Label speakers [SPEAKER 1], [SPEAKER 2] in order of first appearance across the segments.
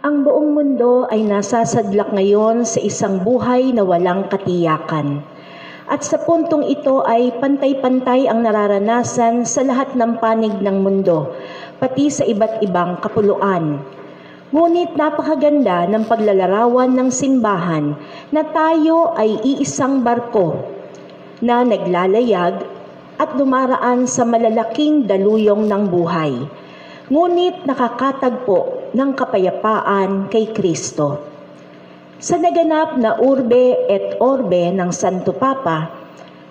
[SPEAKER 1] Ang buong mundo ay nasasadlak ngayon sa isang buhay na walang katiyakan. At sa puntong ito ay pantay-pantay ang nararanasan sa lahat ng panig ng mundo, pati sa iba't ibang kapuluan. Ngunit napakaganda ng paglalarawan ng simbahan na tayo ay iisang barko na naglalayag at dumaraan sa malalaking daluyong ng buhay. Ngunit nakakatagpo ng kapayapaan kay Kristo. Sa naganap na urbe et orbe ng Santo Papa,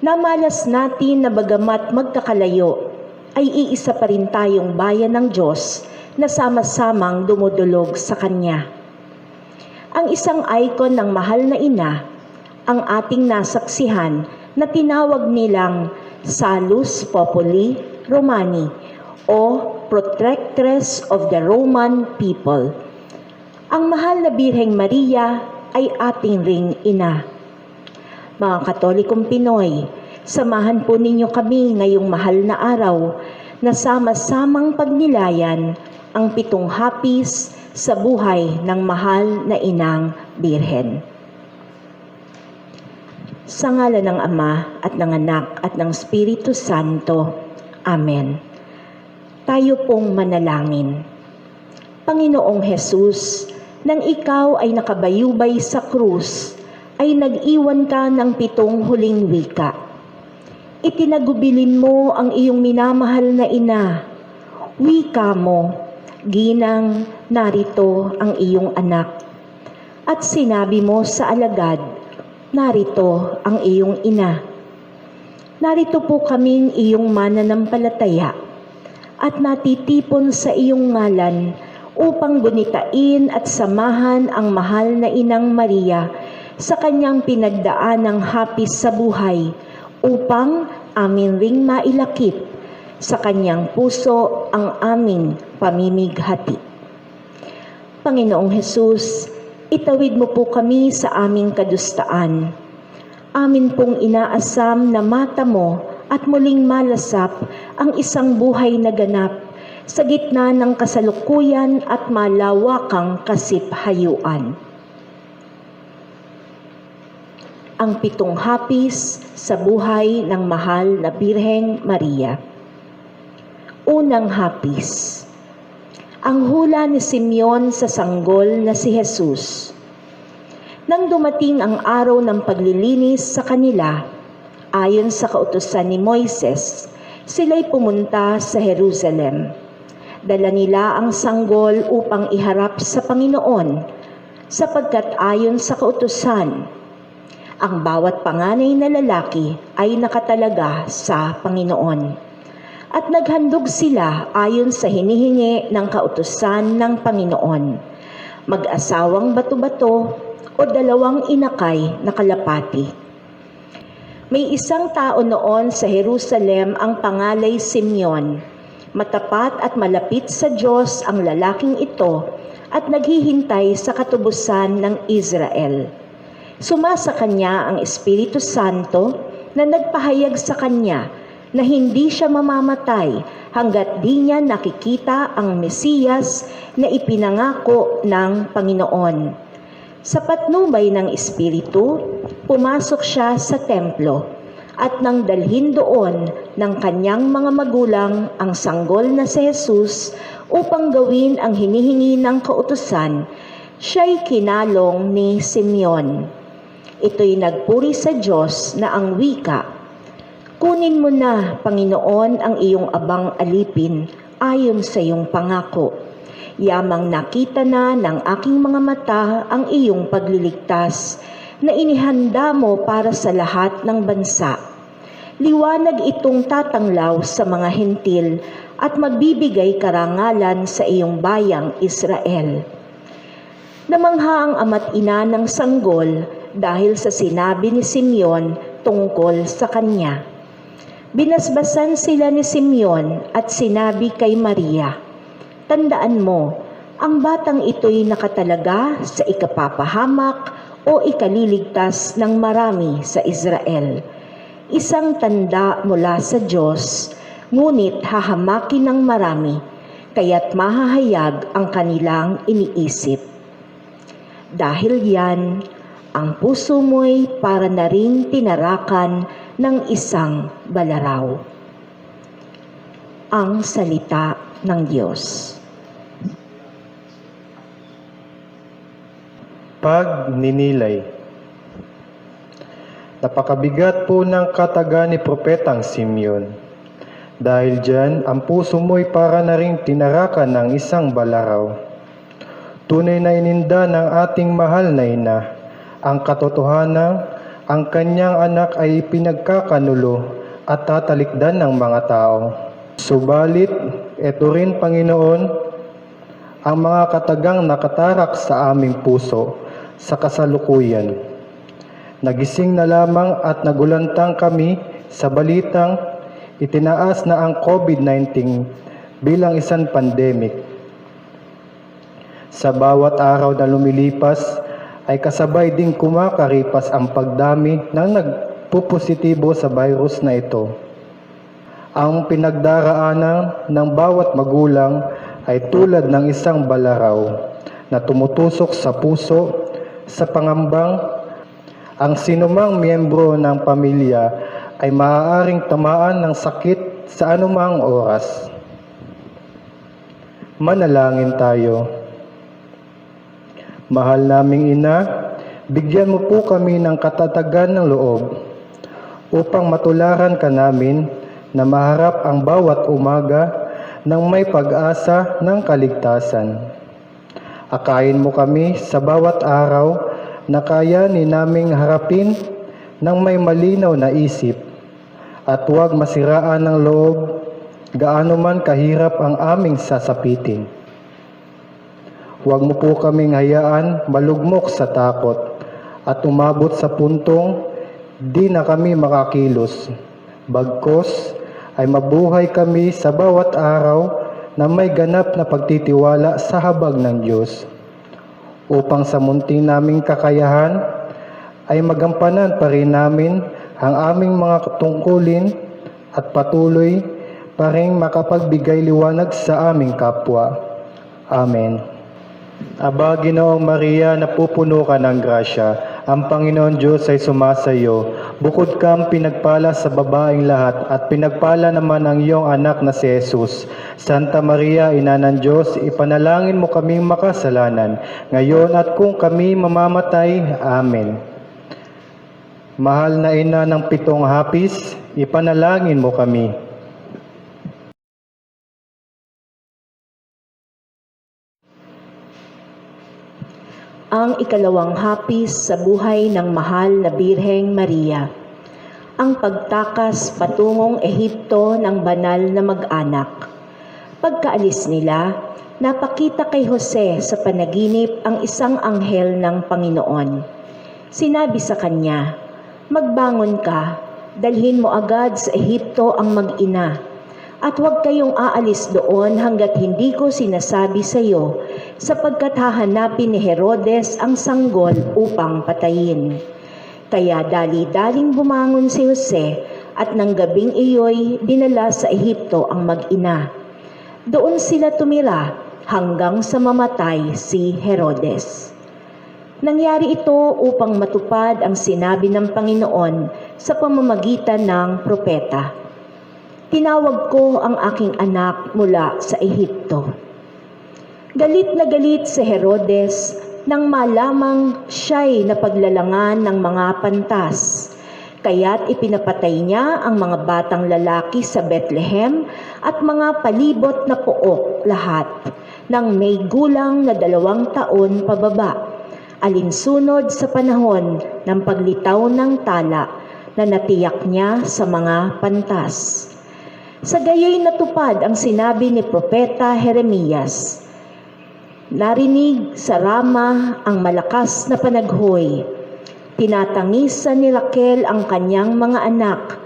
[SPEAKER 1] namalas natin na bagamat magkakalayo, ay iisa pa rin tayong bayan ng Diyos na sama-samang dumudulog sa Kanya. Ang isang icon ng mahal na ina, ang ating nasaksihan na tinawag nilang Salus Populi Romani o Protectress of the Roman People. Ang mahal na Birheng Maria ay ating ring ina. Mga Katolikong Pinoy, samahan po ninyo kami ngayong mahal na araw na sama-samang pagnilayan ang 7 hapis sa buhay ng mahal na inang Birhen. Sa ngalan ng Ama at ng Anak at ng Espiritu Santo. Amen. Tayo pong manalangin. Panginoong Hesus, nang ikaw ay nakabayubay sa krus, ay nag-iwan ka ng 7 huling wika. Itinagubilin mo ang iyong minamahal na ina. Wika mo, ginang, narito ang iyong anak. At sinabi mo sa alagad, narito ang iyong ina. Narito po kaming iyong mananampalataya at natitipon sa iyong ngalan upang bunitain at samahan ang mahal na Inang Maria sa kanyang pinagdaanang hapis sa buhay upang amin ring mailakip sa kanyang puso ang aming pamimighati. Panginoong Hesus, itawid mo po kami sa aming kadustaan. Amin pong inaasam na mata mo at muling malasap ang isang buhay na ganap sa gitna ng kasalukuyan at malawakang kasiphayuan. Ang 7 hapis sa buhay ng mahal na Birheng Maria. Unang hapis. Ang hula ni Simeon sa sanggol na si Jesus. Nang dumating ang araw ng paglilinis sa kanila, ayon sa kautusan ni Moises, sila'y pumunta sa Jerusalem. Dala nila ang sanggol upang iharap sa Panginoon, sapagkat ayon sa kautusan, ang bawat panganay na lalaki ay nakatalaga sa Panginoon. At naghandog sila ayon sa hinihingi ng kautusan ng Panginoon, mag-asawang bato-bato o 2 inakay na kalapati. May isang tao noon sa Jerusalem ang pangalay Simeon. Matapat at malapit sa Diyos ang lalaking ito at naghihintay sa katubusan ng Israel. Sumasa kanya ang Espiritu Santo na nagpahayag sa kanya na hindi siya mamamatay hanggat di niya nakikita ang Mesiyas na ipinangako ng Panginoon. Sa patnubay ng Espiritu, pumasok siya sa templo at nang dalhin doon ng kanyang mga magulang ang sanggol na si Jesus upang gawin ang hinihingi ng kautusan, siya'y kinalong ni Simeon. Ito'y nagpuri sa Diyos na ang wika, "Kunin mo na, Panginoon, ang iyong abang alipin ayon sa iyong pangako. Yamang nakita na ng aking mga mata ang iyong pagliligtas na inihanda mo para sa lahat ng bansa. Liwanag itong tatanglaw sa mga hentil at magbibigay karangalan sa iyong bayang Israel." Namangha ang ama't ina ng sanggol dahil sa sinabi ni Simeon tungkol sa kanya. Binasbasan sila ni Simeon at sinabi kay Maria, "Tandaan mo, ang batang ito'y nakatalaga sa ikapapahamak o ikaliligtas ng marami sa Israel. Isang tanda mula sa Diyos, ngunit hahamakin ng marami, kaya't mahahayag ang kanilang iniisip." Dahil yan, ang puso mo'y para na ring tinarakan ng isang balaraw. Ang salita ng Diyos.
[SPEAKER 2] Pagninilay. Napakabigat po ng kataga ni Propetang Simeon. Dahil dyan, ang puso mo'y para na ring tinarakan ng isang balaraw. Tunay na ininda ng ating mahal na ina ang katotohanan, ang kanyang anak ay pinagkakanulo at tatalikdan ng mga tao. Subalit, ito rin, Panginoon, ang mga katagang nakatarak sa aming puso sa kasalukuyan. Nagising na lamang at nagulantang kami sa balitang itinaas na ang COVID-19 bilang isang pandemic. Sa bawat araw na lumilipas ay kasabay ding kumakaripas ang pagdami ng nagpupositibo sa virus na ito. Ang pinagdaraanan ng bawat magulang ay tulad ng isang balaraw na tumutusok sa puso sa pangambang ang sinumang miyembro ng pamilya ay maaaring tamaan ng sakit sa anumang oras. Manalangin tayo. Mahal naming Ina, bigyan mo po kami ng katatagan ng loob upang matularan ka namin na maharap ang bawat umaga ng may pag-asa ng kaligtasan. Akayin mo kami sa bawat araw na kaya ni naming harapin ng may malinaw na isip at huwag masiraan ng loob gaano man kahirap ang aming sasapitin. Huwag mo po kaming hayaan malugmok sa takot at umabot sa puntong di na kami makakilos. Bagkos ay mabuhay kami sa bawat araw na may ganap na pagtitiwala sa habag ng Diyos, upang sa munting naming kakayahan ay magampanan pa rin namin ang aming mga tungkulin at patuloy pa rin makapagbigay liwanag sa aming kapwa. Amen. Aba, Ginoong Maria, napupuno ka ng grasya. Ang Panginoon Diyos ay sumasayo. Bukod kang pinagpala sa babaeng lahat at pinagpala naman ang iyong anak na si Jesus. Santa Maria, Ina ng Diyos, ipanalangin mo kaming makasalanan, ngayon at kung kami mamamatay. Amen. Mahal na Ina ng 7 hapis, ipanalangin mo kami.
[SPEAKER 1] Ang ikalawang hapis sa buhay ng mahal na Birheng Maria. Ang pagtakas patungong Ehipto ng banal na mag-anak. Pagkaalis nila, napakita kay Jose sa panaginip ang isang anghel ng Panginoon. Sinabi sa kanya, "Magbangon ka, dalhin mo agad sa Ehipto ang mag-ina, at huwag kayong aalis doon hanggat hindi ko sinasabi sa iyo, sapagkat hahanapin ni Herodes ang sanggol upang patayin." Kaya dali-daling bumangon si Jose at nang gabing iyo'y dinala sa Ehipto ang mag-ina. Doon sila tumira hanggang sa mamatay si Herodes. Nangyari ito upang matupad ang sinabi ng Panginoon sa pamamagitan ng propeta. "Tinawag ko ang aking anak mula sa Ehipto." Galit na galit si Herodes nang malamang siya'y napaglalangan ng mga pantas. Kaya't ipinapatay niya ang mga batang lalaki sa Bethlehem at mga palibot na pook lahat ng may gulang na 2 taon pababa, alinsunod sa panahon ng paglitaw ng tala na natiyak niya sa mga pantas. Sa gayoy natupad ang sinabi ni Propeta Jeremias, "Narinig sa Rama ang malakas na panaghoy. Tinatangisan ni Raquel ang kanyang mga anak.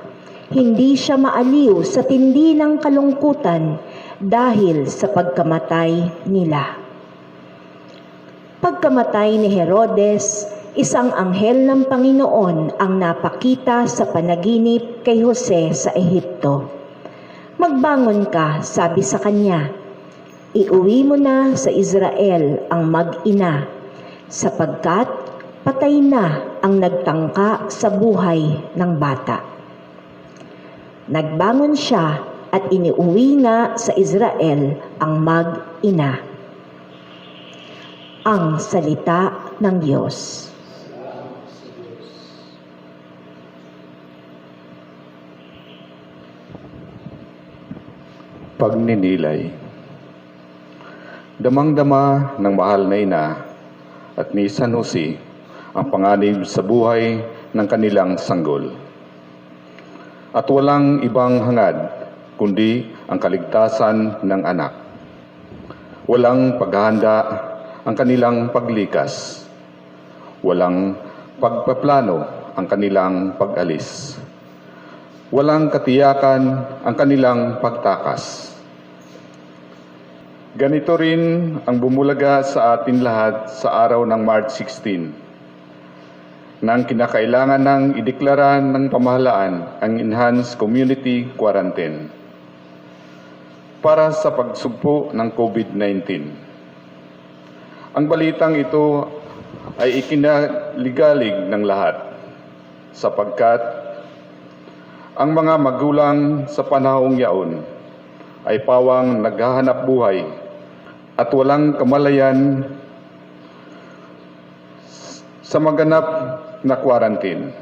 [SPEAKER 1] Hindi siya maaliw sa tindi ng kalungkutan dahil sa pagkamatay nila." Pagkamatay ni Herodes, isang anghel ng Panginoon ang napakita sa panaginip kay Jose sa Ehipto. "Magbangon ka," sabi sa kanya. "Iuwi mo na sa Israel ang mag-ina, sapagkat patay na ang nagtangka sa buhay ng bata. Nagbangon siya at iniuwi na sa Israel ang mag-ina. Ang salita ng Diyos.
[SPEAKER 3] Pagninilay. Damang-dama ng mahal na ina at ni San Jose ang panganib sa buhay ng kanilang sanggol. At walang ibang hangad kundi ang kaligtasan ng anak. Walang paghahanda ang kanilang paglikas. Walang pagpaplano ang kanilang pag-alis. Walang katiyakan ang kanilang pagtakas. Ganito rin ang bumulaga sa atin lahat sa araw ng March 16, nang kinakailangan ng ideklara ng pamahalaan ang Enhanced Community Quarantine para sa pagsugpo ng COVID-19. Ang balitang ito ay ikinaligalig ng lahat sapagkat ang mga magulang sa panahong yaon ay pawang naghahanap buhay at walang kamalayan sa maganap na quarantine.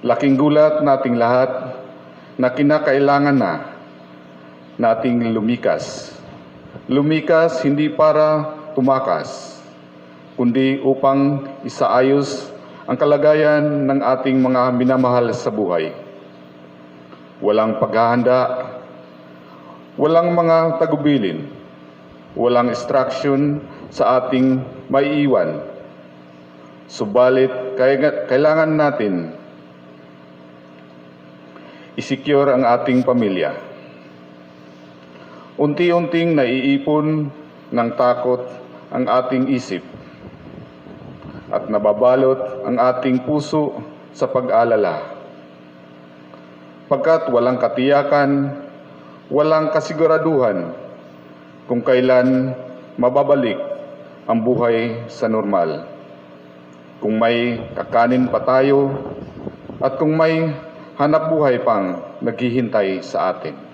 [SPEAKER 3] Laking gulat nating lahat na kinakailangan na nating lumikas. Lumikas hindi para tumakas, kundi upang isaayos ang kalagayan ng ating mga minamahal sa buhay. Walang paghahanda, walang mga tagubilin, walang instruction sa ating maiiwan. Subalit, kailangan natin i-secure ang ating pamilya. Unti-unting naiipon ng takot ang ating isip at nababalot ang ating puso sa pag-alala. Pagkat walang katiyakan, walang kasiguraduhan kung kailan mababalik ang buhay sa normal. Kung may kakanin pa tayo at kung may hanap buhay pang naghihintay sa atin.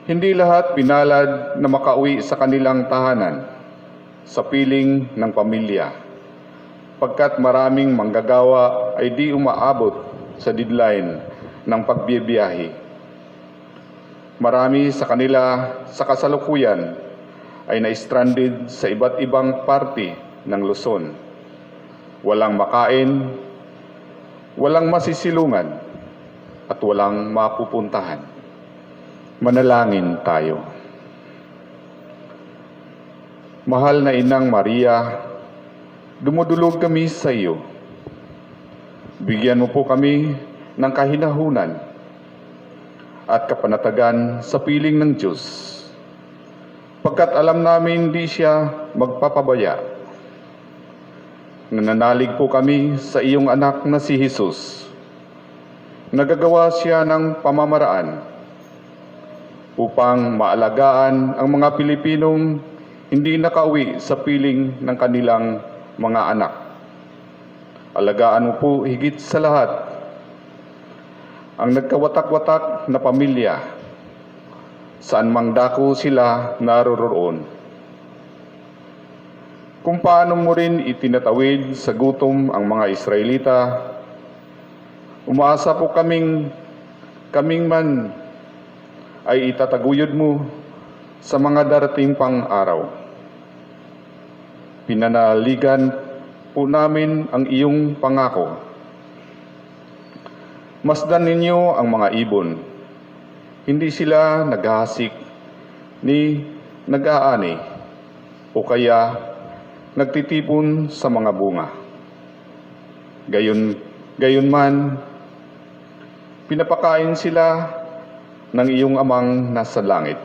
[SPEAKER 3] Hindi lahat pinalad na makauwi sa kanilang tahanan sa piling ng pamilya, pagkat maraming manggagawa ay di umaabot sa deadline ng pagbibiyahe. Marami sa kanila sa kasalukuyan ay na-stranded sa iba't ibang parte ng Luzon. Walang makain, walang masisilungan, at walang mapupuntahan. Manalangin tayo. Mahal na Inang Maria, dumudulog kami sa iyo. Bigyan mo po kami ng kahinahunan at kapanatagan sa piling ng Diyos, pagkat alam namin di siya magpapabaya. Nananalig po kami sa iyong anak na si Jesus. Nagagawa siya ng pamamaraan upang maalagaan ang mga Pilipinong hindi nakauwi sa piling ng kanilang mga anak. Alagaan mo po higit sa lahat ang nagkawatak-watak na pamilya, saan mang dako sila naroroon. Kung paano mo rin itinatawid sa gutom ang mga Israelita, umaasa po kaming man ay itataguyod mo sa mga darating pang araw. Pinanaligan po namin ang iyong pangako. Masdan ninyo ang mga ibon. Hindi sila naghahasik ni nag-aani o kaya nagtitipon sa mga bunga. Gayon man, pinapakain sila ng iyong amang nasa langit.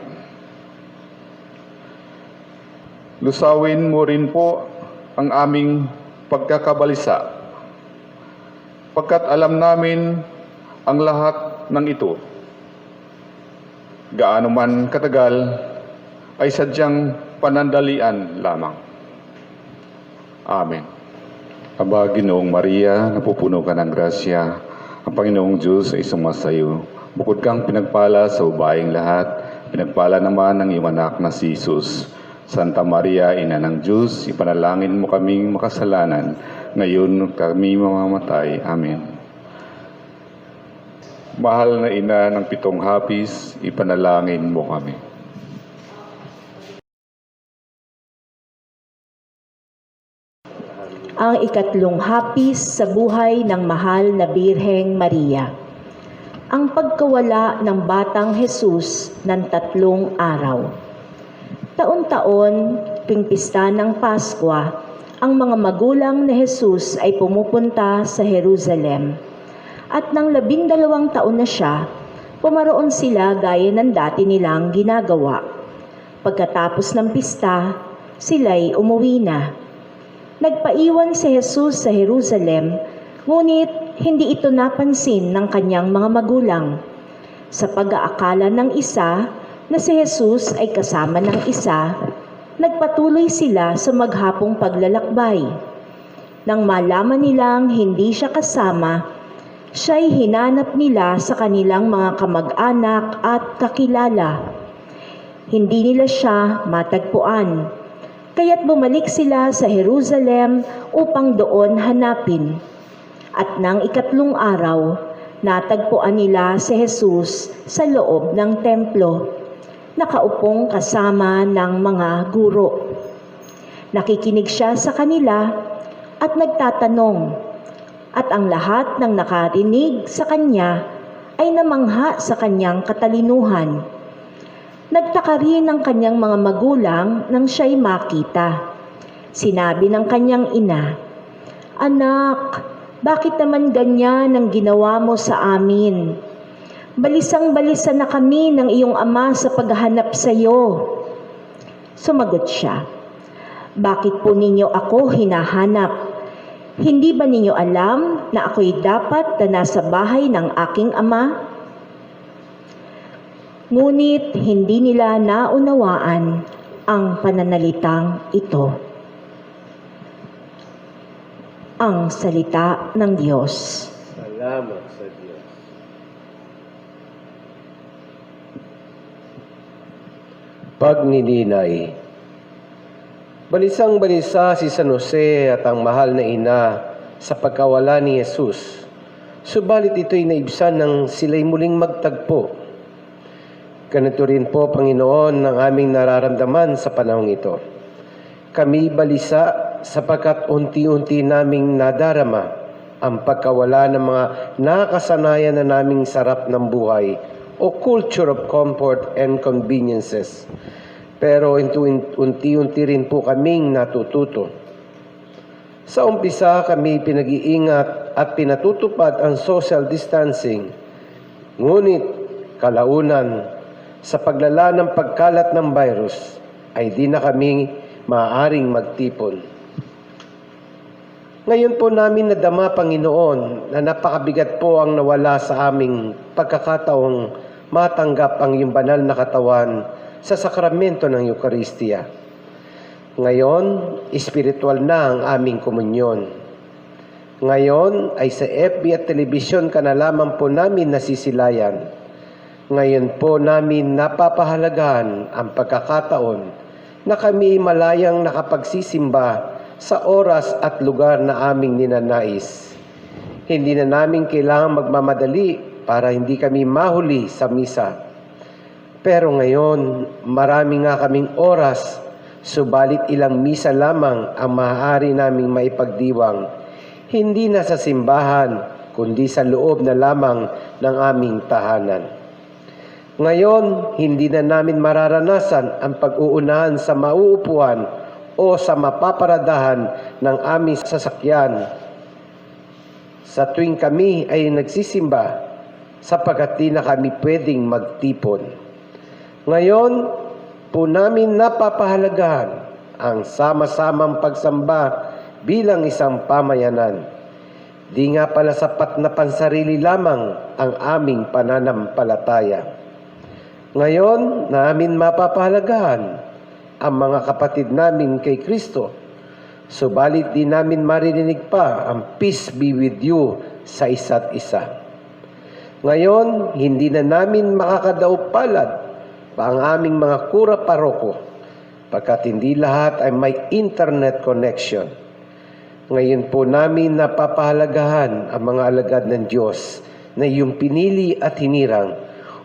[SPEAKER 3] Lusawin mo rin po ang aming pagkakabalisa, pagkat alam namin ang lahat ng ito. Gaano man katagal ay sadyang panandalian lamang. Amen. Aba, Ginoong Maria, napupuno ka ng grasya, ang Panginoong Diyos ay sumasayo. Bukod kang pinagpala sa babaeng lahat, pinagpala naman ng iyong anak na si Jesus. Santa Maria, Ina ng Diyos, ipanalangin mo kaming makasalanan, ngayon kami mamamatay. Amen. Mahal na Ina ng 7 hapis, ipanalangin mo kami.
[SPEAKER 1] Ang 3 hapis sa buhay ng mahal na Birheng Maria. Ang pagkawala ng batang Jesus ng 3 araw. Taon-taon, tuwing pista ng Pasko, ang mga magulang ni Jesus ay pumupunta sa Jerusalem. At nang 12 taon na siya, pumaroon sila gaya ng dati nilang ginagawa. Pagkatapos ng pista, sila'y umuwi na. Nagpaiwan si Jesus sa Jerusalem, ngunit hindi ito napansin ng kanyang mga magulang. Sa pag-aakala ng isa na si Jesus ay kasama ng isa, nagpatuloy sila sa maghapong paglalakbay. Nang malaman nilang hindi siya kasama, siya'y hinanap nila sa kanilang mga kamag-anak at kakilala. Hindi nila siya matagpuan. Kaya't bumalik sila sa Jerusalem upang doon hanapin. At nang 3 araw, natagpuan nila si Jesus sa loob ng templo, nakaupong kasama ng mga guro. Nakikinig siya sa kanila at nagtatanong, at ang lahat ng nakarinig sa kanya ay namangha sa kanyang katalinuhan. Nagtaka rin ang kanyang mga magulang nang siya'y makita. Sinabi ng kanyang ina, "Anak, bakit naman ganyan ang ginawa mo sa amin? Balisang-balisa na kami ng iyong ama sa paghahanap sa iyo." Sumagot siya, "Bakit po ninyo ako hinahanap? Hindi ba ninyo alam na ako'y dapat na nasa bahay ng aking ama?" Ngunit hindi nila naunawaan ang pananalitang ito. Ang salita ng Diyos.
[SPEAKER 4] Salamat sa Diyos. Pagnininay. Balisang-balisa si San Jose at ang mahal na ina sa pagkawala ni Jesus. Subalit ito'y naibsan nang sila'y muling magtagpo. Ganito rin po, Panginoon, ang aming nararamdaman sa panahong ito. Kami balisa sapagkat unti-unti naming nadarama ang pagkawala ng mga nakasanayan na naming sarap ng buhay o culture of comfort and conveniences. Pero unti-unti rin po kaming natututo. Sa umpisa kami pinag-iingat at pinatutupad ang social distancing. Ngunit kalaunan, sa paglala ng pagkalat ng virus, ay di na kami maaaring magtipon. Ngayon po namin nadama, Panginoon, na napakabigat po ang nawala sa aming pagkakataong matanggap ang iyong banal na katawan sa sakramento ng Eucharistia. Ngayon, espiritual na ang aming komunyon. Ngayon ay sa FB at telebisyon ka na lamang po namin nasisilayan. Ngayon po namin napapahalagahan ang pagkakataon na kami malayang nakapagsisimba sa oras at lugar na aming ninanais. Hindi na namin kailangang magmamadali para hindi kami mahuli sa misa. Pero ngayon, marami nga kaming oras, subalit ilang misa lamang ang maaari naming maipagdiwang. Hindi na sa simbahan, kundi sa loob na lamang ng aming tahanan. Ngayon, hindi na namin mararanasan ang pag-uunahan sa mauupuan o sa mapaparadahan ng aming sasakyan sa tuwing kami ay nagsisimba, sapagkat di na kami pwedeng magtipon. Ngayon, po namin napapahalagahan ang sama-samang pagsamba bilang isang pamayanan. Di nga pala sapat na pansarili lamang ang aming pananampalataya. Ngayon, namin mapapahalagahan ang mga kapatid namin kay Kristo. Subalit di namin maririnig pa ang peace be with you sa isa't isa. Ngayon, hindi na namin makakadaop palad pa ang aming mga kura paroko pagkat hindi lahat ay may internet connection. Ngayon po namin napapahalagahan ang mga alagad ng Diyos na iyong pinili at hinirang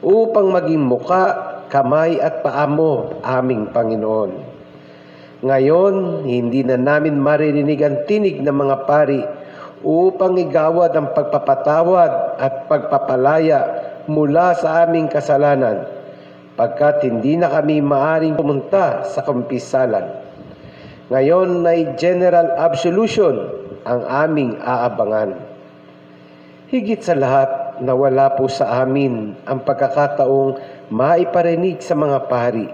[SPEAKER 4] upang maging muka, kamay at paa mo, aming Panginoon. Ngayon, hindi na namin maririnig ang tinig ng mga pari upang igawad ang pagpapatawad at pagpapalaya mula sa aming kasalanan, pagkat hindi na kami maaring pumunta sa kumpisalan. Ngayon ay general absolution ang aming aabangan. Higit sa lahat, nawala po sa amin ang pagkakataong maiparinig sa mga pari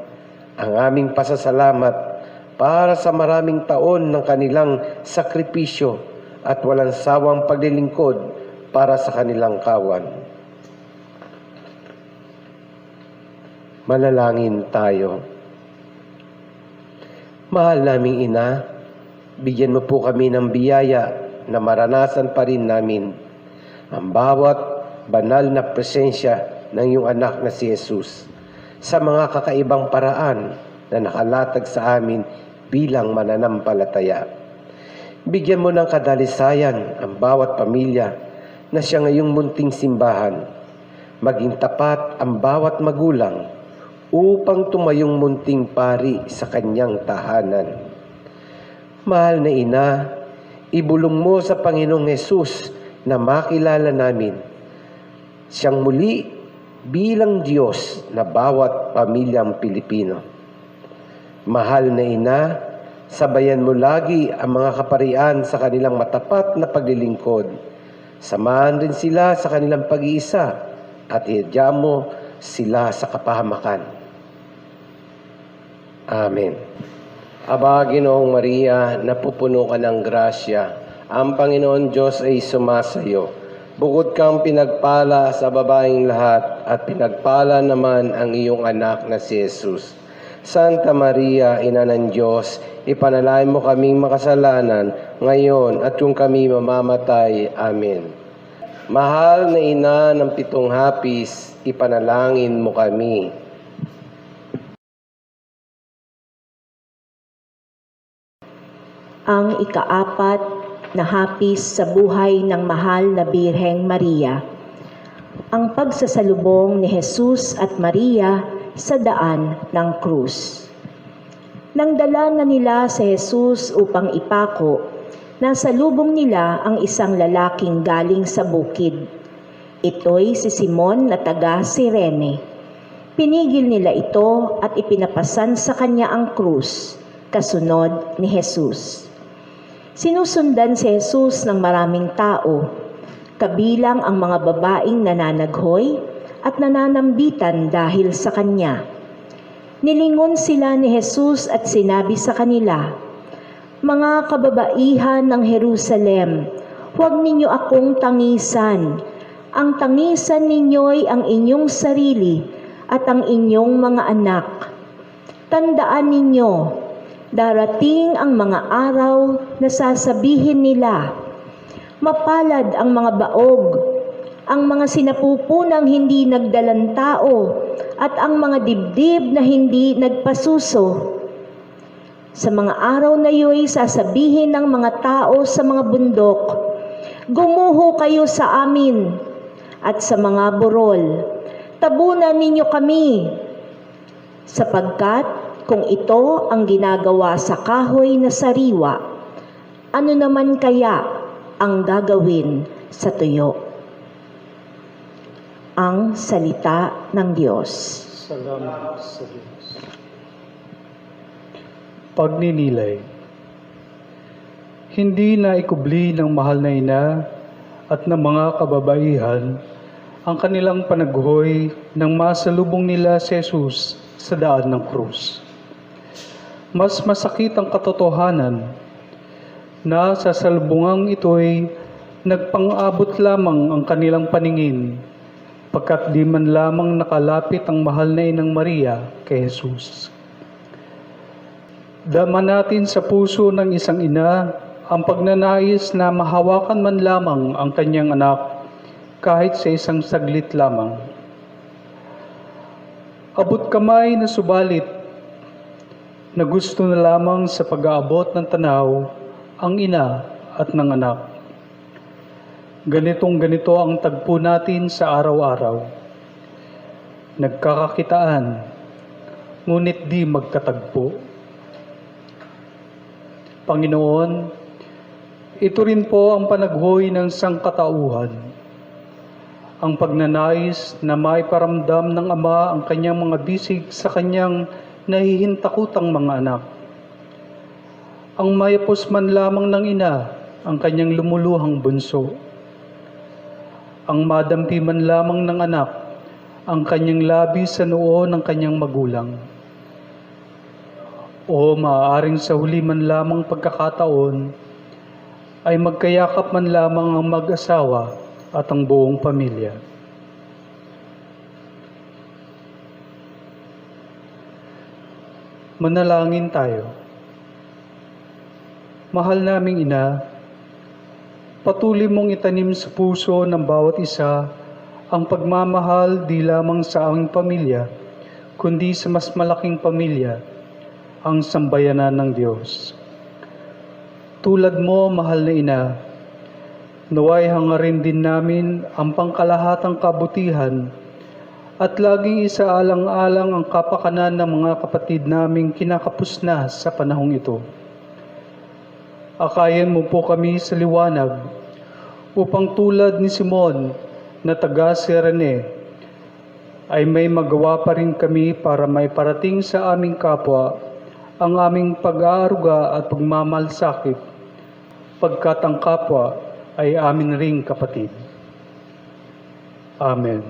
[SPEAKER 4] ang aming pasasalamat para sa maraming taon ng kanilang sakripisyo at walang sawang paglilingkod para sa kanilang kawan. Manalangin tayo. Mahal naming Ina, bigyan mo po kami ng biyaya na maranasan pa rin namin ang bawat banal na presensya ng iyong anak na si Jesus sa mga kakaibang paraan na nakalatag sa amin bilang mananampalataya. Bigyan mo ng kadalisayan ang bawat pamilya na siya ngayong munting simbahan. Maging tapat ang bawat magulang upang tumayong munting pari sa kanyang tahanan. Mahal na Ina, ibulong mo sa Panginoong Hesus na makilala namin siyang muli bilang Diyos na bawat pamilyang Pilipino. Mahal na Ina, sabayan mo lagi ang mga kaparian sa kanilang matapat na paglilingkod. Samahan rin sila sa kanilang pag-iisa at ihadya mo sila sa kapahamakan. Amen. Aba, Ginoong Maria, napupuno ka ng grasya. Ang Panginoon Diyos ay sumasayo. Bukod kang pinagpala sa babaeng lahat at pinagpala naman ang iyong anak na si Jesus. Santa Maria, Ina ng Diyos, ipanalangin mo kaming makasalanan ngayon at kung kami mamamatay. Amen. Mahal na Ina ng 7 hapis, ipanalangin mo kami.
[SPEAKER 1] Ang ikaapat na hapis sa buhay ng mahal na Birheng Maria. Ang pagsasalubong ni Jesus at Maria sa daan ng krus. Nang dala na nila si Jesus upang ipako, nasa lubong nila ang isang lalaking galing sa bukid. Ito'y si Simon na taga Cirene. Pinigil nila ito at ipinapasan sa kanya ang krus, kasunod ni Jesus. Sinusundan si Jesus ng maraming tao, kabilang ang mga babaeng nananaghoy at nananambitan dahil sa kanya. Nilingon sila ni Jesus at sinabi sa kanila, "Mga kababaihan ng Jerusalem, huwag ninyo akong tangisan. Ang tangisan ninyo'y ang inyong sarili at ang inyong mga anak. Tandaan ninyo, darating ang mga araw na sasabihin nila, mapalad ang mga baog, ang mga sinapupunang hindi nagdalang tao, at ang mga dibdib na hindi nagpasuso. Sa mga araw na iyo'y sasabihin ng mga tao sa mga bundok, gumuho kayo sa amin, at sa mga burol, tabunan ninyo kami, sapagkat kung ito ang ginagawa sa kahoy na sariwa, ano naman kaya ang gagawin sa tuyo?" Ang salita ng Diyos.
[SPEAKER 5] Salamat sa Diyos. Pagninilay. Hindi na ikubli ng mahal na Ina at ng mga kababaihan ang kanilang panaghoy nang masalubong nila si Jesus sa daan ng krus. Mas masakit ang katotohanan na sa salubungang ito'y nagpang-abot lamang ang kanilang paningin pagkat di man lamang nakalapit ang mahal na Inang Maria kay Jesus. Dama natin sa puso ng isang ina ang pagnanais na mahawakan man lamang ang kanyang anak kahit sa isang saglit lamang. Abot kamay na subalit na gusto na lamang sa pag-aabot ng tanaw ang ina at ng anak. Ganito ang tagpo natin sa araw-araw. Nagkakakitaan, ngunit di magkatagpo. Panginoon, ito rin po ang panaghoy ng sangkatauhan. Ang pagnanais na maiparamdam ng Ama ang kanyang mga bisig sa kanyang nahihintakutang mga anak. Ang mayapos man lamang ng ina ang kanyang lumuluhang bunso. Ang madampi man lamang ng anak ang kanyang labi sa noo ng kanyang magulang. O maaaring sa huli man lamang pagkakataon ay magkayakap man lamang ang mag-asawa at ang buong pamilya. Manalangin tayo. Mahal naming Ina, patuloy mong itanim sa puso ng bawat isa ang pagmamahal di lamang sa aming pamilya, kundi sa mas malaking pamilya, ang sambayanan ng Diyos. Tulad mo, mahal na Ina, naway hangarin din namin ang pangkalahatang kabutihan at laging isaalang-alang ang kapakanan ng mga kapatid naming kinakapusna sa panahong ito. Akayan mo po kami sa liwanag upang tulad ni Simon na taga Sirene ay may magawa pa rin kami para may parating sa aming kapwa ang aming pag-aaruga at pagmamalasakit pagkat ang kapwa ay amin ring kapatid. Amen.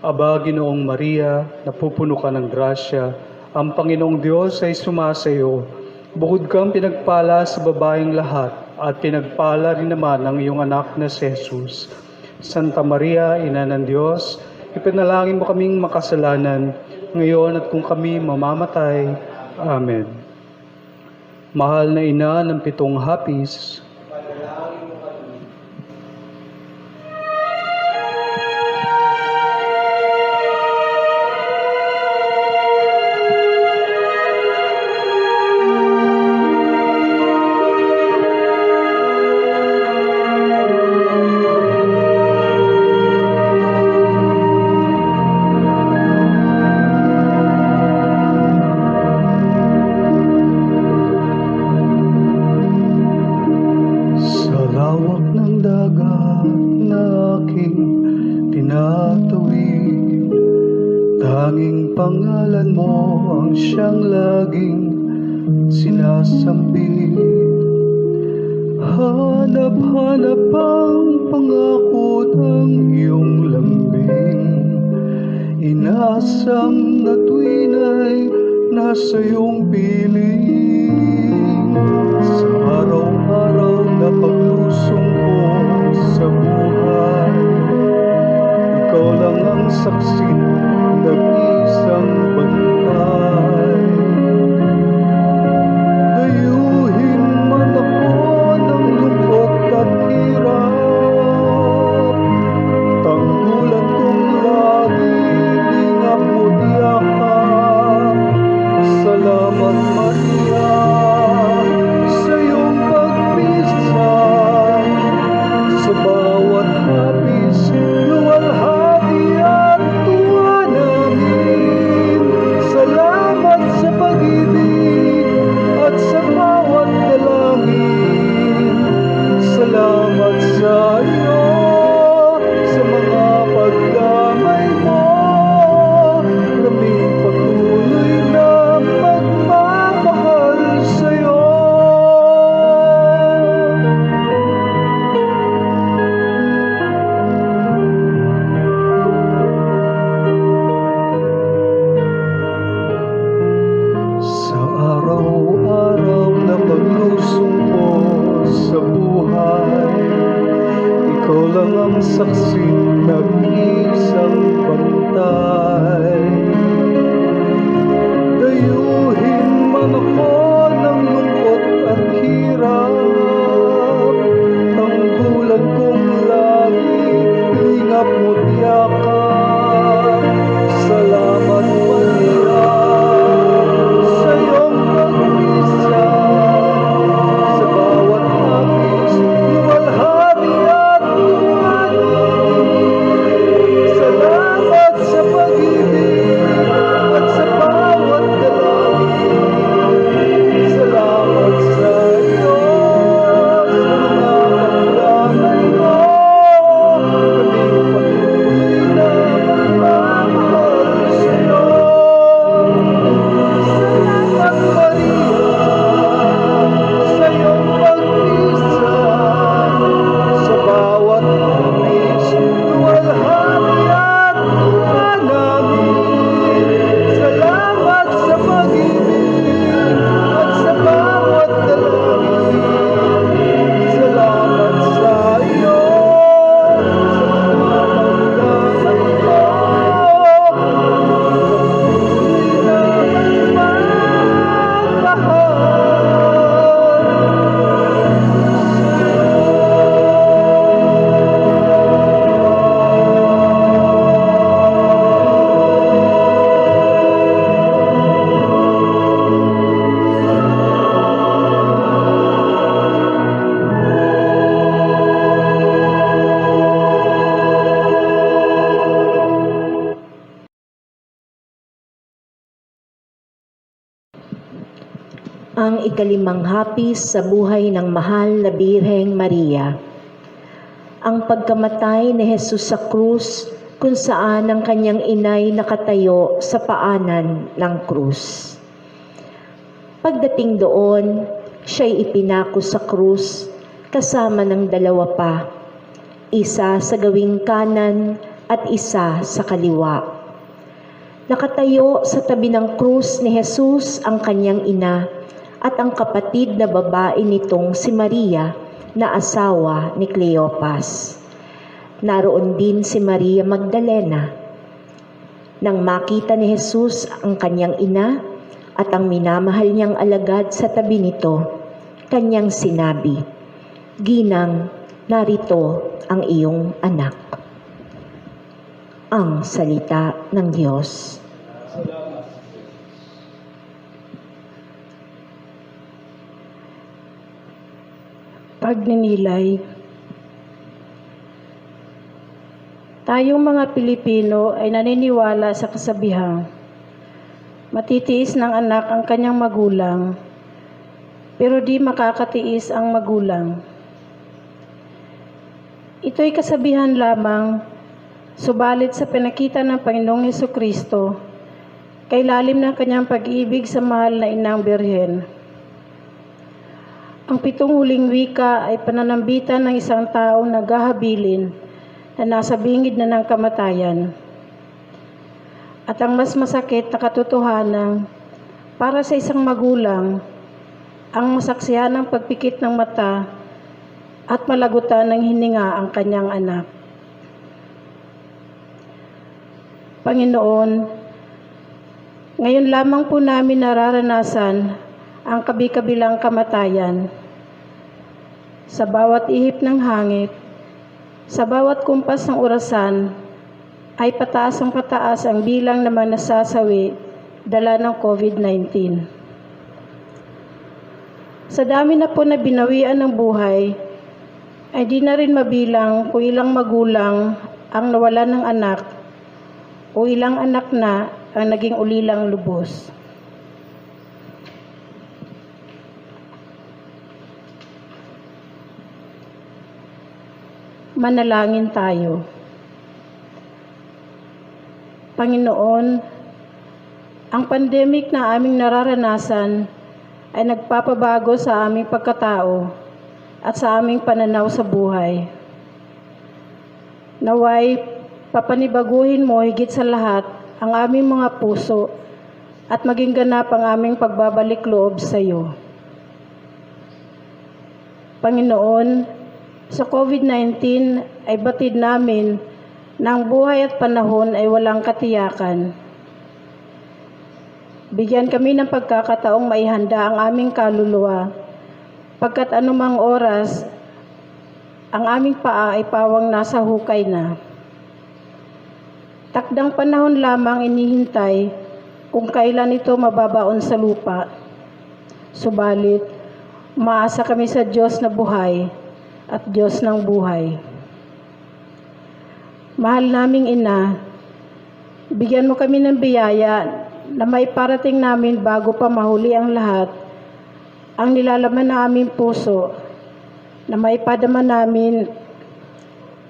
[SPEAKER 5] Aba, Ginoong Maria, napupuno ka ng grasya, ang Panginoong Diyos ay sumasayo. Bukod kang pinagpala sa babaeng lahat, at pinagpala rin naman ang iyong anak na si Jesus. Santa Maria, Ina ng Diyos, ipanalangin mo kaming makasalanan, ngayon at kung kami mamamatay. Amen. Mahal na Ina ng 7 hapis, tanging pangalan mo ang siyang laging sinasambit. Hanap-hanap ang pangako ng iyong lambing. Inasam na tuwin ay nasa iyong piling. Sa araw-araw na paglusong ko sa buhay, ikaw lang ang saksi, nag-isang bantay. Dayuhin man ako ng lungkot at hirap, tanggulan kong laging ingap mo yakap. Salamat Maria sa iyong pagpisan, sa bawat hapis luwalhati at tuwa namin. Salamat sa pag-ibig at sa bawat dalangin. Salamat sa iyo sa mga pagdamay mo. Kaming patuloy na magmamahal sa iyo. Sa araw-araw na paglusong ko sa buhay, ikaw lang ang saksi, nag-iisang bantay. Dayuhin
[SPEAKER 1] ikalimang hapis sa buhay ng mahal na Birheng Maria. Ang pagkamatay ni Jesus sa krus, kung saan ang kanyang inay nakatayo sa paanan ng krus. Pagdating doon, siya'y ipinako sa krus kasama ng dalawa pa, isa sa gawing kanan at isa sa kaliwa. Nakatayo sa tabi ng krus ni Jesus ang kanyang ina at ang kapatid na babae nitong si Maria na asawa ni Cleopas. Naroon din si Maria Magdalena. Nang makita ni Jesus ang kanyang ina at ang minamahal niyang alagad sa tabi nito, kanyang sinabi, "Ginang, narito ang iyong anak." Ang salita ng Diyos.
[SPEAKER 6] Pagninilay. Tayong mga Pilipino ay naniniwala sa kasabihang, matitiis ng anak ang kanyang magulang, pero di makakatiis ang magulang. Ito'y kasabihan lamang, subalit sa pinakita ng Panginoong Hesukristo, kay lalim ng kanyang pag-ibig sa mahal na Inang Birhen. Ang 7 huling wika ay pananambitan ng isang taong naghahabilin na nasa bingid na ng kamatayan. At ang mas masakit na katotohanan, para sa isang magulang, ang masaksihan ng pagpikit ng mata at malagutan ng hininga ang kanyang anak. Panginoon, ngayon lamang po namin nararanasan ang kabi-kabilang kamatayan. Sa bawat ihip ng hangit, sa bawat kumpas ng orasan, ay pataas ang bilang ng mga nasasawi dala ng COVID-19. Sa dami na po na binawian ng buhay, ay di na rin mabilang kung ilang magulang ang nawalan ng anak o ilang anak na ang naging ulilang lubos. Manalangin tayo. Panginoon, ang pandemic na aming nararanasan ay nagpapabago sa aming pagkatao at sa aming pananaw sa buhay. Naway, papanibaguhin mo higit sa lahat ang aming mga puso at maging ganap ang aming pagbabalik loob sa iyo. Panginoon, sa COVID-19 ay batid namin na ang buhay at panahon ay walang katiyakan. Bigyan kami ng pagkakataong maihanda ang aming kaluluwa, pagkat anumang oras, ang aming paa ay pawang nasa hukay na. Takdang panahon lamang inihintay kung kailan ito mababaon sa lupa. Subalit, umaasa kami sa Diyos na buhay at Diyos ng buhay. Mahal naming Ina, bigyan mo kami ng biyaya na may parating namin bago pa mahuli ang lahat, ang nilalaman ng aming puso, na maipadama namin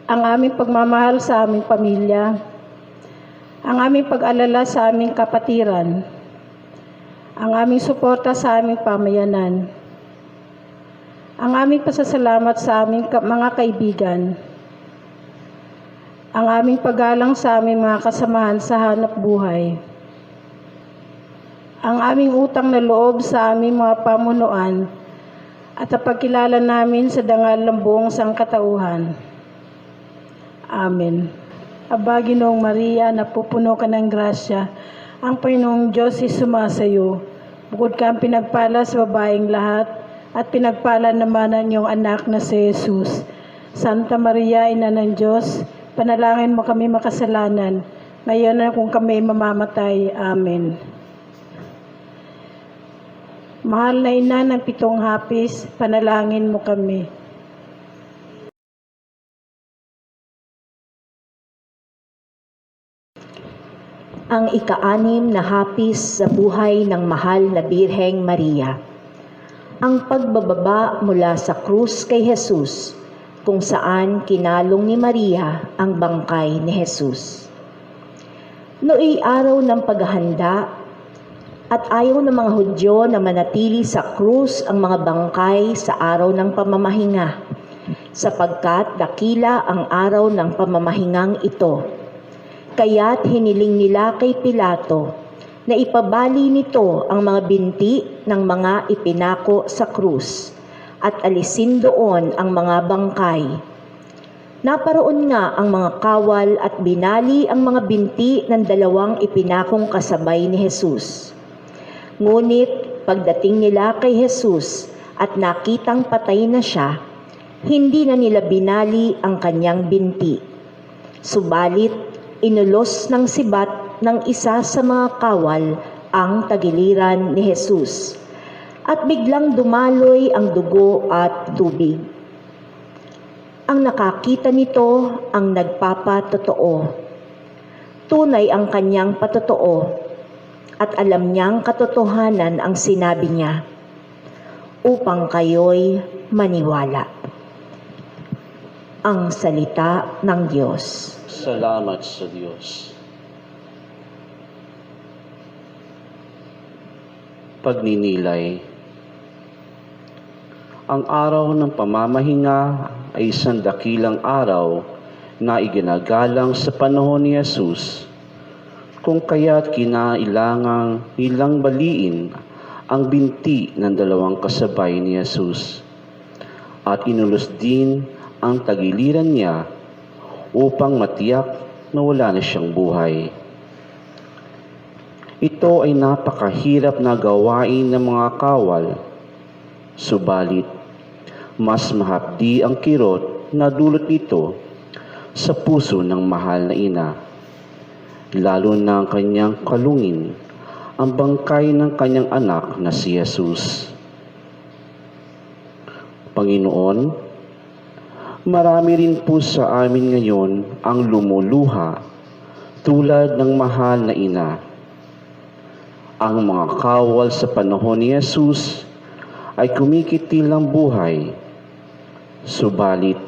[SPEAKER 6] ang aming pagmamahal sa aming pamilya, ang aming pag-alala sa aming kapatiran, ang aming suporta sa aming pamayanan, ang aming pasasalamat sa aming mga kaibigan, ang aming paggalang sa aming mga kasamahan sa hanap buhay, ang aming utang na loob sa aming mga pamunuan, at ang pagkilala namin sa dangal ng buong sangkatauhan. Amen. Aba, Ginoong Maria, napupuno ka ng grasya, ang Panginoong Diyos ay sumasayo. Bukod ka ang pinagpala sa babaeng lahat, at pinagpala naman ang iyong anak na si Jesus. Santa Maria, Ina ng Diyos, panalangin mo kami makasalanan, ngayon na kung kami mamamatay. Amen. Mahal na Ina ng 7 hapis, panalangin mo kami.
[SPEAKER 1] Ang ika-6 na hapis sa buhay ng mahal na Birheng Maria. ang pagbababa mula sa krus kay Jesus, kung saan kinalong ni Maria ang bangkay ni Jesus. Nooy araw ng paghahanda at ayaw ng mga Hudyo na manatili sa krus ang mga bangkay sa araw ng pamamahinga, sapagkat dakila ang araw ng pamamahingang ito. Kaya't hiniling nila kay Pilato na ipabali nito ang mga binti ng mga ipinako sa krus at alisin doon ang mga bangkay. Naparoon nga ang mga kawal at binali ang mga binti ng dalawang ipinakong kasabay ni Jesus. Ngunit pagdating nila kay Jesus at nakitang patay na siya, hindi na nila binali ang kanyang binti. Subalit, inulos ng sibat ng isa sa mga kawal ang tagiliran ni Jesus, at biglang dumaloy ang dugo at tubig. Ang nakakita nito ang nagpapatotoo. Tunay ang kanyang patotoo, at alam niyang katotohanan ang sinabi niya, upang kayo'y maniwala. Ang salita ng Diyos.
[SPEAKER 7] Salamat sa Diyos. Pagninilay. Ang araw ng pamamahinga ay isang dakilang araw na iginagalang sa panahon ni Jesus, kung kaya't kinailangang ilang baliin ang binti ng dalawang kasabay ni Jesus at inulos din ang tagiliran niya upang matiyak na wala na siyang buhay. Ito ay napakahirap na gawain ng mga kawal, subalit mas mahapdi ang kirot na dulot nito sa puso ng mahal na ina, lalo na ang kanyang kalungin ang bangkay ng kanyang anak na si Jesus. Panginoon, marami rin po sa amin ngayon ang lumuluha tulad ng mahal na ina. Ang mga kawal sa panahon ni Jesus ay kumikitil ng buhay, subalit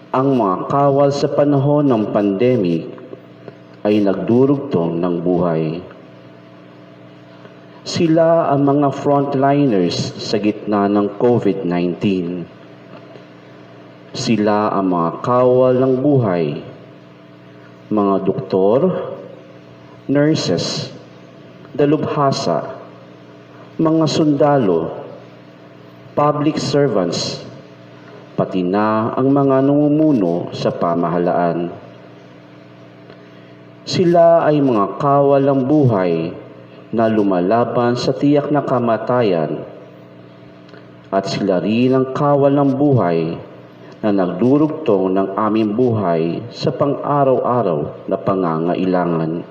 [SPEAKER 7] ang mga kawal sa panahon ng pandemic ay nagdurugtong ng buhay. Sila ang mga frontliners sa gitna ng COVID-19. Sila ang mga kawal ng buhay, mga doktor, nurses, dalubhasa, mga sundalo, public servants, pati na ang mga namumuno sa pamahalaan. Sila ay mga kawal ng buhay na lumalaban sa tiyak na kamatayan, at sila rin ang kawal ng buhay na nagdurugtong ng aming buhay sa pang-araw-araw na pangangailangan.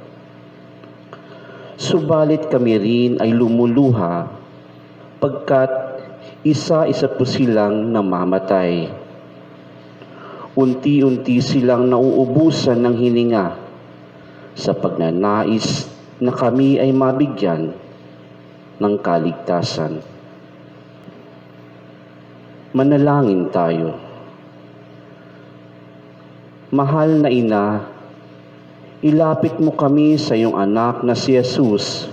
[SPEAKER 7] Subalit kami rin ay lumuluha pagkat isa-isa po silang namamatay. Unti-unti silang nauubusan ng hininga sa pagnanais na kami ay mabigyan ng kaligtasan. Manalangin tayo. Mahal na ina, ilapit mo kami sa iyong anak na si Jesus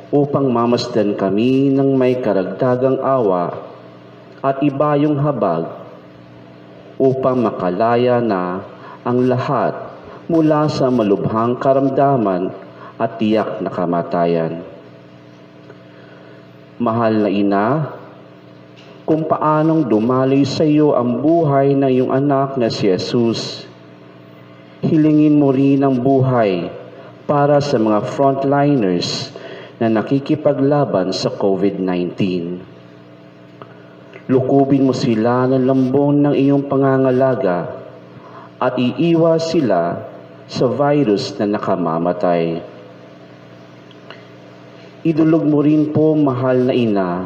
[SPEAKER 7] upang mamasdan kami ng may karagdagang awa at ibayong habag upang makalaya na ang lahat mula sa malubhang karamdaman at tiyak na kamatayan. Mahal na ina, kung paanong dumaloy sa iyo ang buhay ng iyong anak na si Jesus, hilingin mo rin ang buhay para sa mga frontliners na nakikipaglaban sa COVID-19. Lukubin mo sila ng lambong ng iyong pangangalaga at iiwas sila sa virus na nakamamatay. Idulog mo rin po, mahal na ina,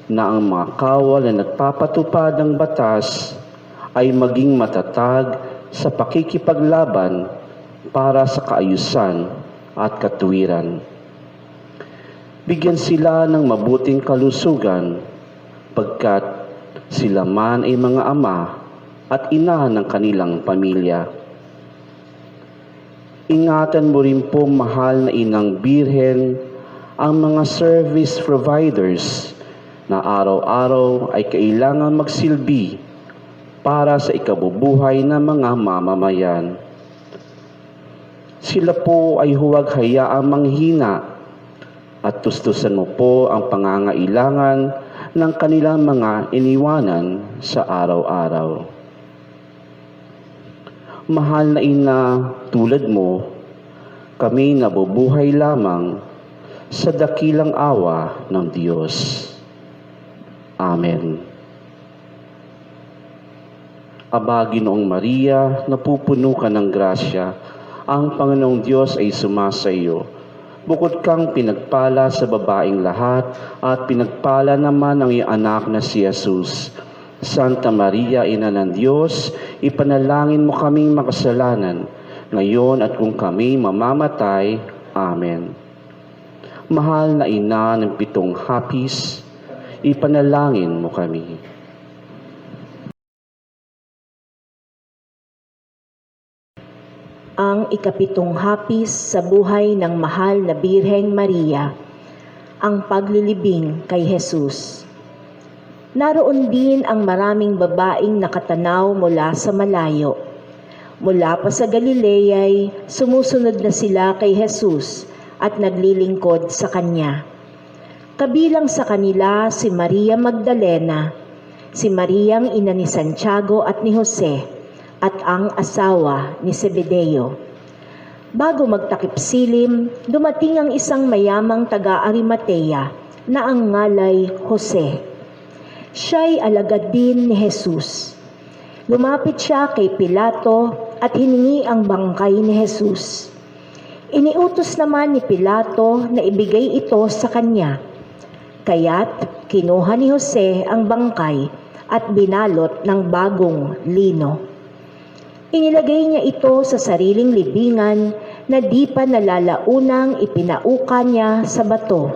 [SPEAKER 7] na ang mga kawal na nagpapatupad ng batas ay maging matatag sa pakikipaglaban para sa kaayusan at katuwiran. Bigyan sila ng mabuting kalusugan, pagkat sila man ay mga ama at ina ng kanilang pamilya. Ingatan mo rin po, mahal na Inang Birhen, ang mga service providers na araw-araw ay kailangan magsilbi para sa ikabubuhay ng mga mamamayan. Sila po ay huwag hayaang manghina at tustusan mo po ang pangangailangan ng kanilang mga iniwanan sa araw-araw. Mahal na Ina, tulad mo, kami nabubuhay lamang sa dakilang awa ng Diyos. Amen. Aba, Ginoong Maria, napupuno ka ng grasya, ang Panginoong Diyos ay sumasa iyo. Bukod kang pinagpala sa babaeng lahat, at pinagpala naman ang iyong anak na si Jesus. Santa Maria, Ina ng Diyos, ipanalangin mo kaming makasalanan, ngayon at kung kami mamamatay. Amen. Mahal na Ina ng 7 hapis, ipanalangin mo kami.
[SPEAKER 1] Ang 7 hapis sa buhay ng mahal na Birheng Maria, ang paglilibing kay Jesus. Naroon din ang maraming babaeng nakatanaw mula sa malayo. Mula pa sa Galilea, sumusunod na sila kay Jesus at naglilingkod sa Kanya. Kabilang sa kanila si Maria Magdalena, si Mariang ina ni Santiago at ni Jose, at ang asawa ni Zebedeo. Bago magtakip silim, dumating ang isang mayamang taga-Arimatea na ang ngalay Jose. Siya'y alagad din ni Jesus. Lumapit siya kay Pilato at hiningi ang bangkay ni Jesus. Iniutos naman ni Pilato na ibigay ito sa kanya. Kaya't kinuha ni Jose ang bangkay at binalot ng bagong lino. Inilagay niya ito sa sariling libingan na di pa nalalaunang ipinauka niya sa bato.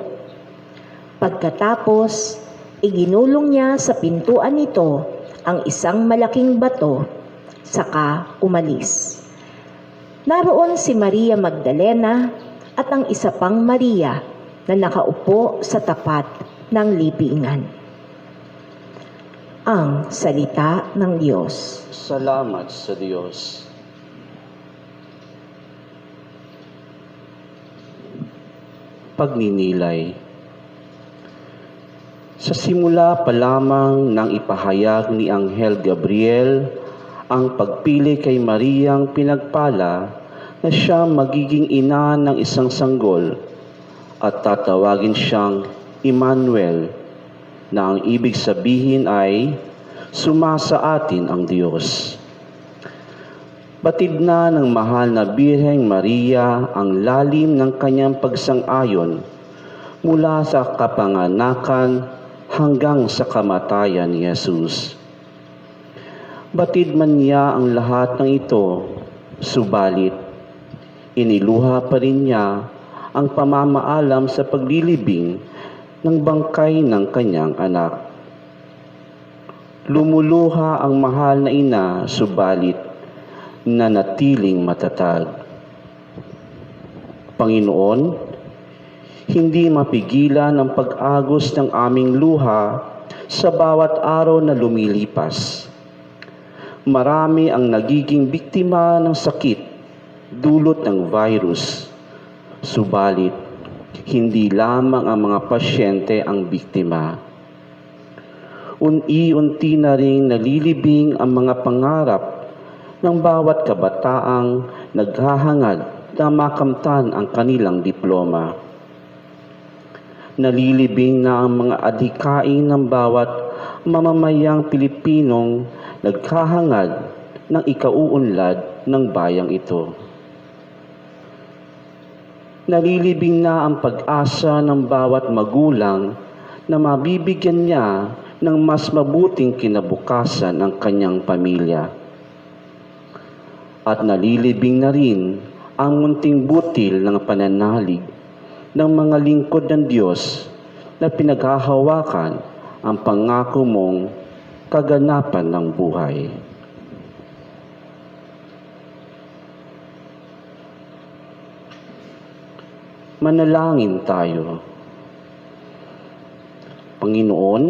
[SPEAKER 1] Pagkatapos, iginulong niya sa pintuan nito ang isang malaking bato, saka umalis. Naroon si Maria Magdalena at ang isa pang Maria na nakaupo sa tapat ng libingan. Ang salita ng Diyos.
[SPEAKER 7] Salamat sa Diyos. Pagninilay. Sa simula pa lamang nang ipahayag ni Anghel Gabriel ang pagpili kay Mariang pinagpala na siya magiging ina ng isang sanggol at tatawagin siyang Emmanuel, na ang ibig sabihin ay sumasa atin ang Diyos. Batid na ng mahal na Birheng Maria ang lalim ng kanyang pagsang-ayon mula sa kapanganakan hanggang sa kamatayan ni Jesus. Batid man niya ang lahat ng ito, subalit iniluha pa rin niya ang pamamaalam sa paglilibing ng bangkay ng kanyang anak. Lumuluha ang mahal na ina, subalit nanatiling matatag. Panginoon, hindi mapigilan ang pag-agos ng aming luha sa bawat araw na lumilipas. Marami ang nagiging biktima ng sakit dulot ng virus. Subalit, hindi lamang ang mga pasyente ang biktima. Unti-unti na ring nalilibing ang mga pangarap ng bawat kabataang naghahangad na makamtan ang kanilang diploma. Nalilibing na ang mga adhikain ng bawat mamamayang Pilipinong naghahangad ng ikauunlad ng bayang ito. Nalilibing na ang pag-asa ng bawat magulang na mabibigyan niya ng mas mabuting kinabukasan ang kanyang pamilya. At nalilibing na rin ang munting butil ng pananalig ng mga lingkod ng Diyos na pinaghahawakan ang pangako mong kaganapan ng buhay. Manalangin tayo. Panginoon,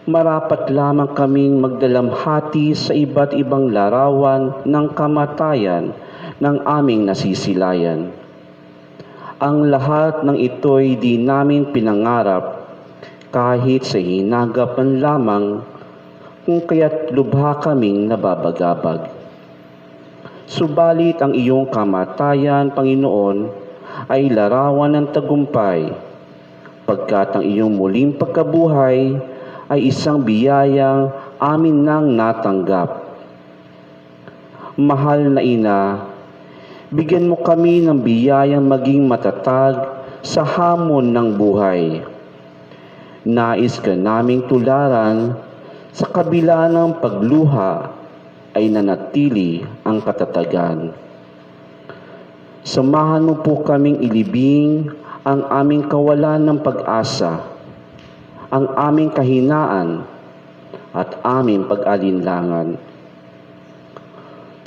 [SPEAKER 7] marapat lamang kaming magdalamhati sa iba't ibang larawan ng kamatayan ng aming nasisilayan. Ang lahat ng ito'y di namin pinangarap kahit sa hinagap man lamang, kung kaya't lubha kaming nababagabag. Subalit ang iyong kamatayan, Panginoon, ay larawan ng tagumpay, pagkat ang iyong muling pagkabuhay ay isang biyayang amin nang natanggap. Mahal na Ina, bigyan mo kami ng biyayang maging matatag sa hamon ng buhay. Nais ka naming tularan, sa kabila ng pagluha ay nanatili ang katatagan. Samahan mo po kaming ilibing ang aming kawalan ng pag-asa, ang aming kahinaan at aming pag-alinlangan.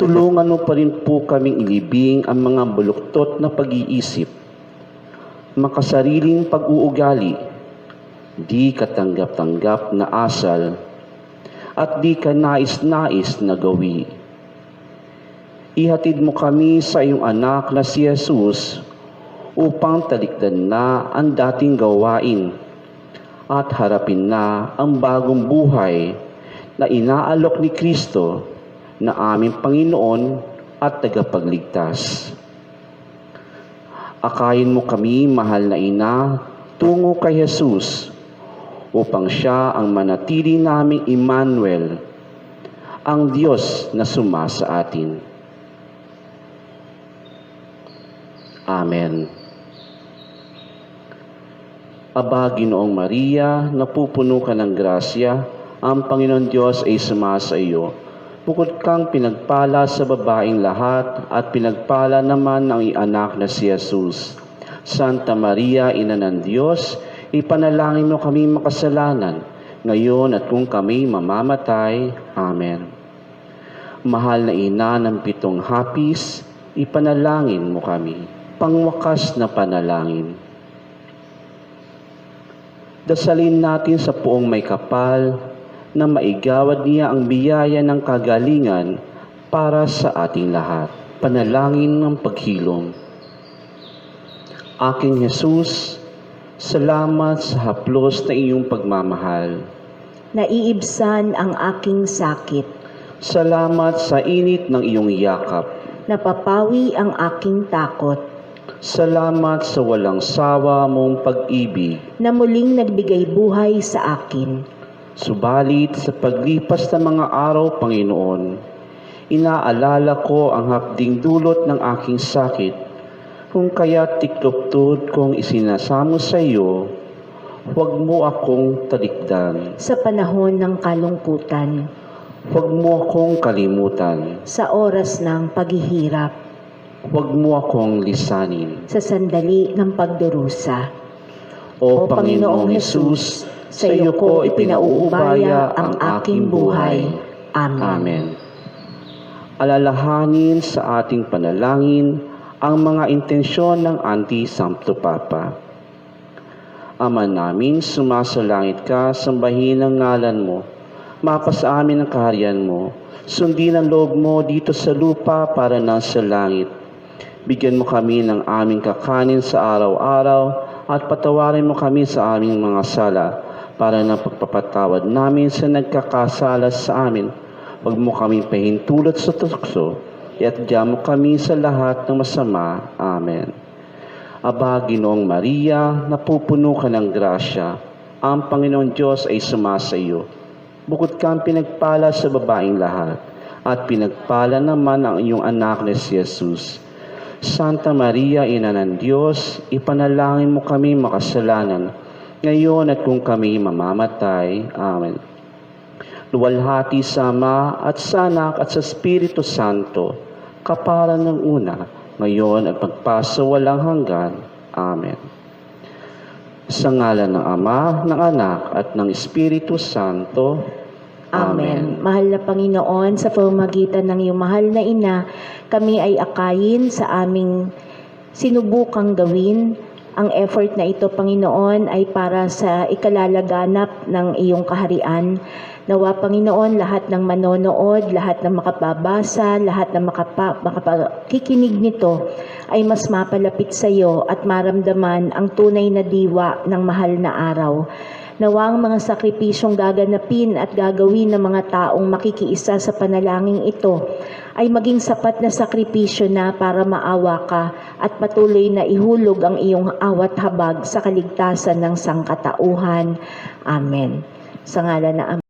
[SPEAKER 7] Tulungan mo pa rin po kaming ilibing ang mga baluktot na pag-iisip, makasariling pag-uugali, di katanggap-tanggap na asal, at di ka nais-nais na gawi. Ihatid mo kami sa iyong anak na si Jesus upang talikdan na ang dating gawain at harapin na ang bagong buhay na inaalok ni Kristo na aming Panginoon at tagapagligtas. Akayin mo kami, mahal na Ina, tungo kay Jesus upang siya ang manatili naming Emmanuel, ang Diyos na suma sa atin. Amen. Aba, Ginoong Maria, napupuno ka ng grasya, ang Panginoon Diyos ay sumasa iyo. Bukod kang pinagpala sa babaeng lahat at pinagpala naman ang anak na si Jesus. Santa Maria, Ina ng Diyos, ipanalangin mo kami makasalanan, ngayon at kung kami mamamatay. Amen. Mahal na Ina ng 7 hapis, ipanalangin mo kami. Pangwakas na panalangin. Dasalin natin sa Poong May Kapal na maigawad niya ang biyaya ng kagalingan para sa ating lahat. Panalangin ng paghilom. Aking Jesus, salamat sa haplos na iyong pagmamahal.
[SPEAKER 1] Naiibsan ang aking sakit.
[SPEAKER 7] Salamat sa init ng iyong yakap.
[SPEAKER 1] Napapawi ang aking takot.
[SPEAKER 7] Salamat sa walang sawa mong pag-ibig.
[SPEAKER 1] Na muling nagbigay buhay sa akin.
[SPEAKER 7] Subalit sa paglipas ng mga araw, Panginoon, inaalala ko ang hapding dulot ng aking sakit, kung kaya tiklop-tod kong isinasamo sa iyo, huwag mo akong talikdan.
[SPEAKER 1] Sa panahon ng kalungkutan.
[SPEAKER 7] Huwag mo akong kalimutan.
[SPEAKER 1] Sa oras ng paghihirap.
[SPEAKER 7] Huwag mo akong lisanin.
[SPEAKER 1] Sa sandali ng pagdurusa.
[SPEAKER 7] O Panginoong Hesus, sa iyo ko ipinauubaya ang aking buhay.
[SPEAKER 1] Amen.
[SPEAKER 7] Amen. Alalahanin sa ating panalangin ang mga intensyon ng Anti-Sancto Papa. Ama namin, sumasalangit ka, sambahin ang ngalan mo. Mapasa amin ang kaharian mo. Sundin ang loob mo dito sa lupa para nasa langit. Bigyan mo kami ng aming kakanin sa araw-araw at patawarin mo kami sa aming mga sala para na pagpapatawad namin sa nagkakasala sa amin. Huwag mo kami pahintulot sa tukso at diyan mo kami sa lahat ng masama. Amen. Aba, Ginoong Maria, napupuno ka ng grasya. Ang Panginoon Diyos ay sumasa iyo. Bukod kang pinagpala sa babaeng lahat at pinagpala naman ang iyong anak na si Jesus. Santa Maria, Ina ng Diyos, ipanalangin mo kami makasalanan, ngayon at kung kami mamamatay. Amen. Luwalhati sa Ama at sa Anak at sa Espiritu Santo, kapara ng una, ngayon at pagpasawalang hanggan. Amen. Sa ngalan ng Ama, ng Anak, at ng Espiritu Santo.
[SPEAKER 1] Amen. Mahal na Panginoon, sa pamamagitan ng iyong mahal na ina, kami ay akayin sa aming sinubukang gawin. Ang effort na ito, Panginoon, ay para sa ikalalaganap ng iyong kaharian. Nawa, Panginoon, lahat ng manonood, lahat ng makababasa, lahat ng makapakikinig nito ay mas mapalapit sa iyo at maramdaman ang tunay na diwa ng mahal na araw. Nawa ang mga sakripisyong gaganapin at gagawin ng mga taong makikiisa sa panalangin ito ay maging sapat na sakripisyo na para maawa ka at patuloy na ihulog ang iyong awat habag sa kaligtasan ng sangkatauhan. Amen. Sa ngalan na